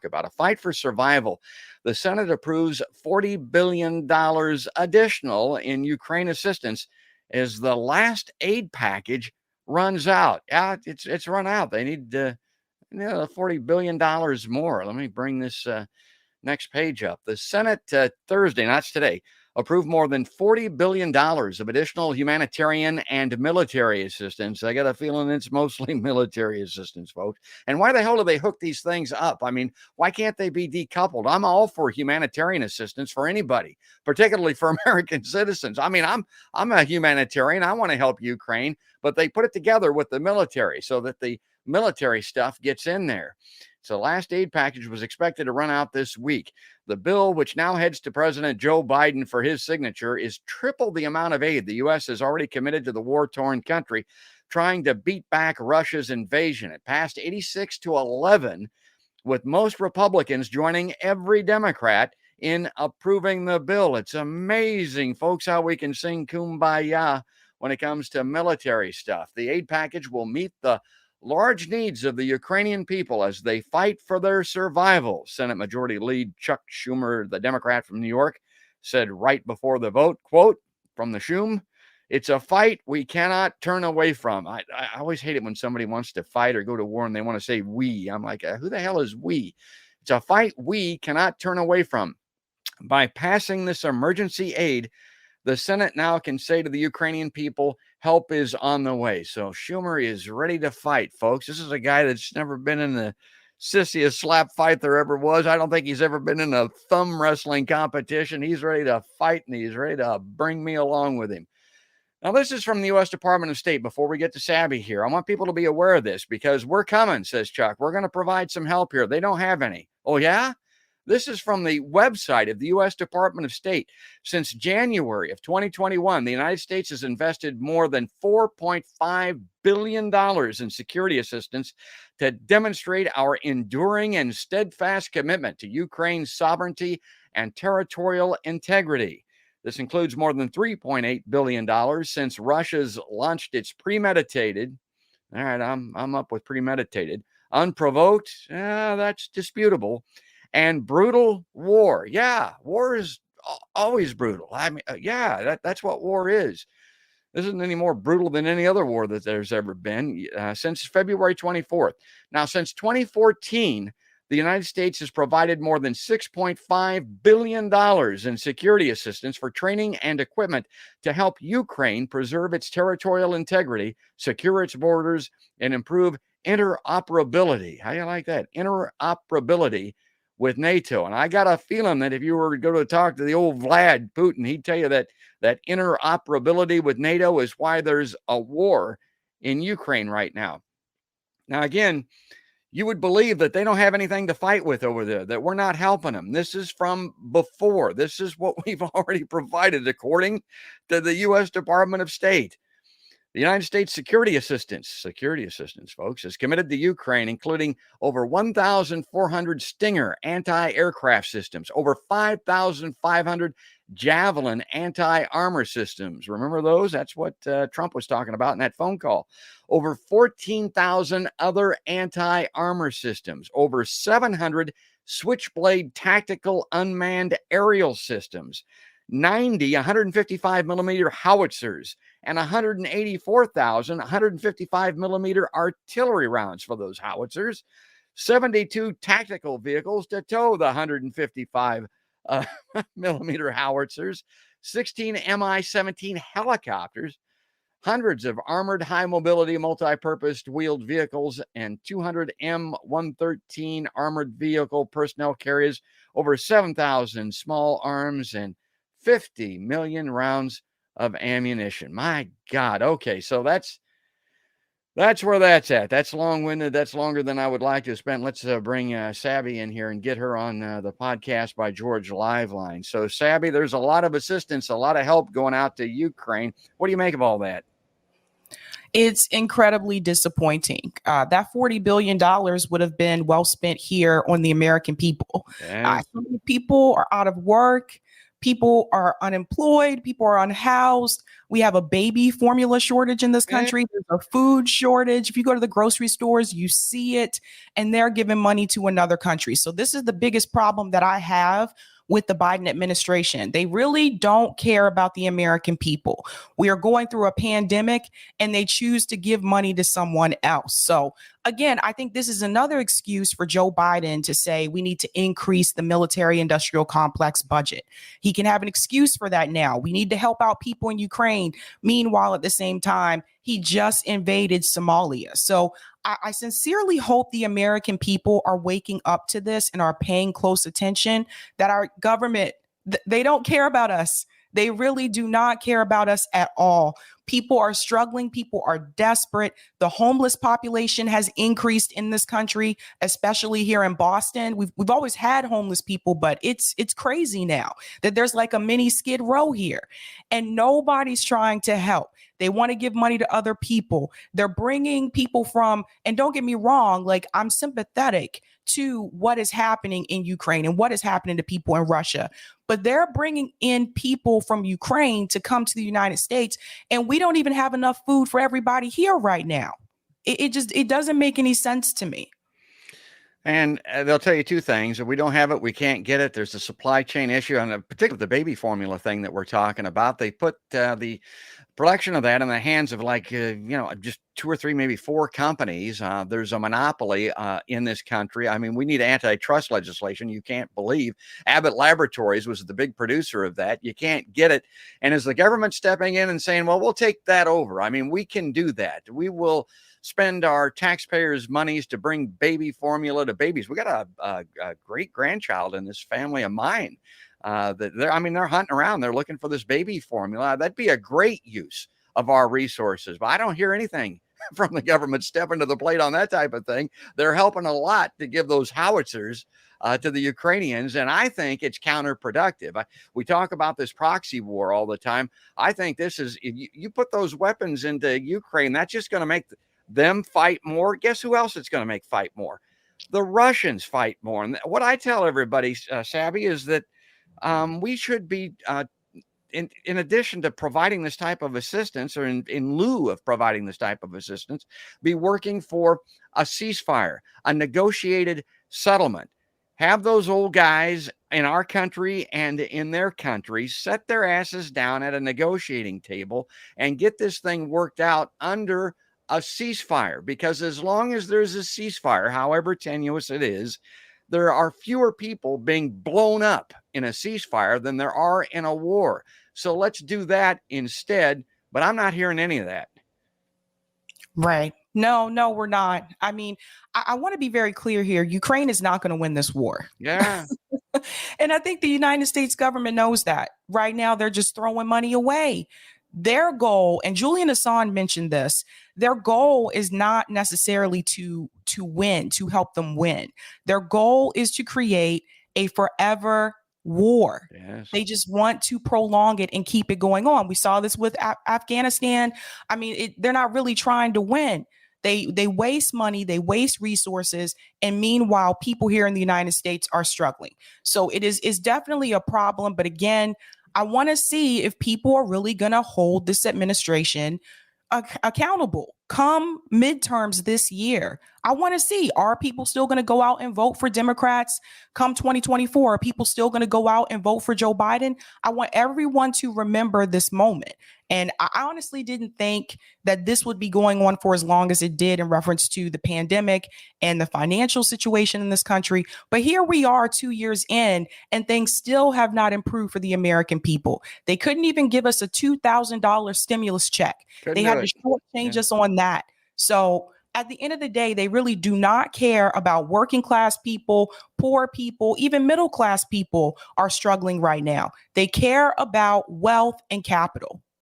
talk about. A fight for survival. The Senate approves $40 billion additional in Ukraine assistance as the last aid package runs out. Yeah, it's run out. They need $40 billion more. Let me bring this next page up. The Senate Thursday, not today, approved more than $40 billion of additional humanitarian and military assistance. I got a feeling it's mostly military assistance, folks. And why the hell do they hook these things up? I mean, why can't they be decoupled? I'm all for humanitarian assistance for anybody, particularly for American citizens. I mean, I'm a humanitarian. I want to help Ukraine, but they put it together with the military so that the military stuff gets in there. So last aid package was expected to run out this week. The bill, which now heads to President Joe Biden for his signature, is triple the amount of aid the U.S. has already committed to the war-torn country, trying to beat back Russia's invasion. It passed 86-11, with most Republicans joining every Democrat in approving the bill. It's amazing, folks, how we can sing Kumbaya when it comes to military stuff. The aid package will meet the large needs of the Ukrainian people as they fight for their survival. Senate Majority Leader Chuck Schumer, the Democrat from New York, said right before the vote, quote, from the Schum, "It's a fight we cannot turn away from." I always hate it when somebody wants to fight or go to war and they want to say we. I'm like, who the hell is we? It's a fight we cannot turn away from. By passing this emergency aid, the Senate now can say to the Ukrainian people, help is on the way. So Schumer is ready to fight, folks. This is a guy that's never been in the sissiest slap fight there ever was. I don't think he's ever been in a thumb wrestling competition. He's ready to fight, and he's ready to bring me along with him. Now, this is from the U.S. Department of State. Before we get to Sabby here, I want people to be aware of this because we're coming, says Chuck. We're going to provide some help here. They don't have any. Oh, yeah? This is from the website of the U.S. Department of State. Since January of 2021, the United States has invested more than $4.5 billion in security assistance to demonstrate our enduring and steadfast commitment to Ukraine's sovereignty and territorial integrity. This includes more than $3.8 billion since Russia's launched its premeditated, all right, I'm up with premeditated, unprovoked, that's disputable, and brutal war. Yeah, war is always brutal. I mean, that's what war is. This isn't any more brutal than any other war that there's ever been since February 24th. Now, since 2014, the United States has provided more than $6.5 billion in security assistance for training and equipment to help Ukraine preserve its territorial integrity, secure its borders, and improve interoperability. How do you like that? Interoperability with NATO. And I got a feeling that if you were to go to talk to the old Vlad Putin, he'd tell you that interoperability with NATO is why there's a war in Ukraine right now. Now, again, you would believe that they don't have anything to fight with over there, that we're not helping them. This is from before. This is what we've already provided, according to the U.S. Department of State. The United States security assistance, folks, is committed to Ukraine, including over 1,400 Stinger anti-aircraft systems, over 5,500 Javelin anti-armor systems. Remember those? That's what Trump was talking about in that phone call. Over 14,000 other anti-armor systems, over 700 Switchblade tactical unmanned aerial systems, 90 155 millimeter howitzers, and 184,000 155 millimeter artillery rounds for those howitzers, 72 tactical vehicles to tow the 155 millimeter howitzers, 16 Mi-17 helicopters, hundreds of armored high-mobility multi-purpose wheeled vehicles, and 200 M113 armored vehicle personnel carriers, over 7,000 small arms, and 50 million rounds of ammunition. My God. Okay, so that's where that's at. That's long-winded. That's longer than I would like to spend. Let's bring Sabby in here and get her on the podcast by George Liveline. So, Sabby, there's a lot of assistance, a lot of help going out to Ukraine. What do you make of all that? It's incredibly disappointing. That $40 billion would have been well spent here on the American people. Yeah. So many people are out of work. People are unemployed. People are unhoused. We have a baby formula shortage in this Eh, country. There's a food shortage. If you go to the grocery stores, you see it, and they're giving money to another country. So this is the biggest problem that I have with the Biden administration. They really don't care about the American people. We are going through a pandemic and they choose to give money to someone else. So again, I think this is another excuse for Joe Biden to say we need to increase the military industrial complex budget. He can have an excuse for that now. We need to help out people in Ukraine. Meanwhile, at the same time, he just invaded Somalia. So I sincerely hope the American people are waking up to this and are paying close attention, that our government, they don't care about us. They really do not care about us at all. People are struggling. People are desperate. The homeless population has increased in this country, especially here in Boston. We've always had homeless people, but it's crazy now that there's like a mini Skid Row here, and nobody's trying to help. They want to give money to other people. They're bringing people from, and don't get me wrong, like I'm sympathetic to what is happening in Ukraine and what is happening to people in Russia, but they're bringing in people from Ukraine to come to the United States, and we don't even have enough food for everybody here right now. It doesn't make any sense to me. And they'll tell you two things. If we don't have it, we can't get it. There's a supply chain issue, and particularly the baby formula thing that we're talking about. They put the production of that in the hands of just two or three, maybe four companies. There's a monopoly in this country. I mean, we need antitrust legislation. You can't believe Abbott Laboratories was the big producer of that. You can't get it. And is the government stepping in and saying, well, we'll take that over? I mean, we can do that. We will spend our taxpayers' monies to bring baby formula to babies. We got a great grandchild in this family of mine. They're hunting around. They're looking for this baby formula. That'd be a great use of our resources. But I don't hear anything from the government stepping to the plate on that type of thing. They're helping a lot to give those howitzers to the Ukrainians, and I think it's counterproductive. We talk about this proxy war all the time. I think this is, you put those weapons into Ukraine, that's just going to make them fight more. Guess who else it's going to make fight more? The Russians fight more. And what I tell everybody, Sabby, is that we should be, in addition to providing this type of assistance, or in lieu of providing this type of assistance, be working for a ceasefire, a negotiated settlement. Have those old guys in our country and in their country set their asses down at a negotiating table and get this thing worked out under a ceasefire, because as long as there's a ceasefire, however tenuous it is, there are fewer people being blown up in a ceasefire than there are in a war. So let's do that instead. But I'm not hearing any of that. Right. No, we're not. I mean, I want to be very clear here. Ukraine is not going to win this war. Yeah. And I think the United States government knows that. Right now, they're just throwing money away. Their goal, and Julian Assange mentioned this, their goal is not necessarily to win, to help them win. Their goal is to create a forever war. Yes. They just want to prolong it and keep it going on. We saw this with Afghanistan. I mean, they're not really trying to win. They waste money, they waste resources, and meanwhile, people here in the United States are struggling. So it's definitely a problem. But again, I want to see if people are really going to hold this administration accountable come midterms this year. I want to see, are people still going to go out and vote for Democrats come 2024? Are people still going to go out and vote for Joe Biden? I want everyone to remember this moment. And I honestly didn't think that this would be going on for as long as it did in reference to the pandemic and the financial situation in this country. But here we are 2 years in, and things still have not improved for the American people. They couldn't even give us a $2,000 stimulus check. They had to shortchange us on that. So at the end of the day, they really do not care about working class people, poor people, even middle class people are struggling right now. They care about wealth and capital.